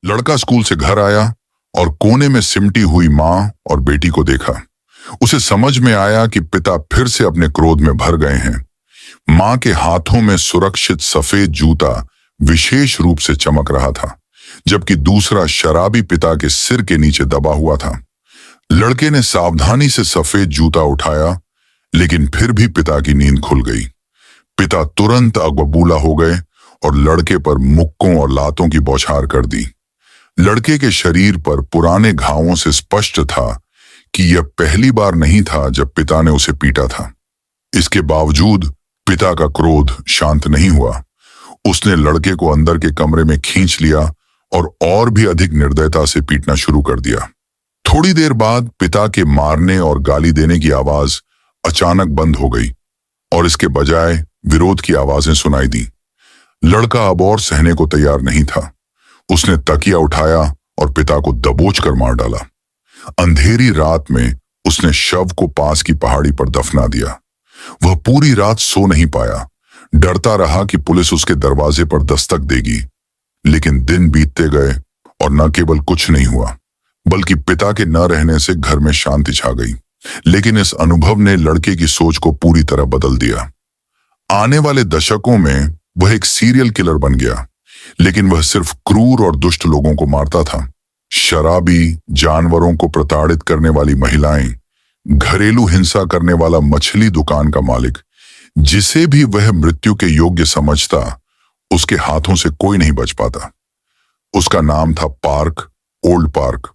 लड़का स्कूल से घर आया और कोने में सिमटी हुई माँ और बेटी को देखा। उसे समझ में आया कि पिता फिर से अपने क्रोध में भर गए हैं। माँ के हाथों में सुरक्षित सफेद जूता विशेष रूप से चमक रहा था, जबकि दूसरा शराबी पिता के सिर के नीचे दबा हुआ था। लड़के ने सावधानी से सफेद जूता उठाया, लेकिन फिर भी पिता की नींद खुल गई। पिता तुरंत अगबबूला हो गए और लड़के पर मुक्कों और लातों की बौछार कर दी। लड़के के शरीर पर पुराने घावों से स्पष्ट था कि यह पहली बार नहीं था जब पिता ने उसे पीटा था। इसके बावजूद पिता का क्रोध शांत नहीं हुआ। उसने लड़के को अंदर के कमरे में खींच लिया और भी अधिक निर्दयता से पीटना शुरू कर दिया। थोड़ी देर बाद पिता के मारने और गाली देने की आवाज अचानक बंद हो गई और इसके बजाय विरोध की आवाजें सुनाई दी। लड़का अब और सहने को तैयार नहीं था। उसने तकिया उठाया और पिता को दबोच कर मार डाला। अंधेरी रात में उसने शव को पास की पहाड़ी पर दफना दिया। वह पूरी रात सो नहीं पाया, डरता रहा कि पुलिस उसके दरवाजे पर दस्तक देगी। लेकिन दिन बीतते गए और न केवल कुछ नहीं हुआ, बल्कि पिता के न रहने से घर में शांति छा गई। लेकिन इस अनुभव ने लड़के की सोच को पूरी तरह बदल दिया। आने वाले दशकों में वह एक सीरियल किलर बन गया, लेकिन वह सिर्फ क्रूर और दुष्ट लोगों को मारता था। शराबी, जानवरों को प्रताड़ित करने वाली महिलाएं, घरेलू हिंसा करने वाला मछली दुकान का मालिक, जिसे भी वह मृत्यु के योग्य समझता, उसके हाथों से कोई नहीं बच पाता। उसका नाम था पार्क, ओल्ड पार्क।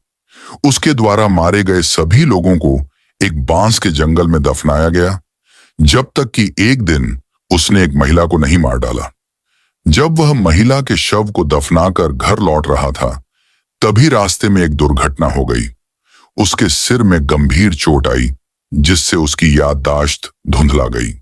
उसके द्वारा मारे गए सभी लोगों को एक बांस के जंगल में दफनाया गया, जब तक कि एक दिन उसने एक महिला को नहीं मार डाला। जब वह महिला के शव को दफनाकर घर लौट रहा था, तभी रास्ते में एक दुर्घटना हो गई। उसके सिर में गंभीर चोट आई, जिससे उसकी याददाश्त धुंधला गई।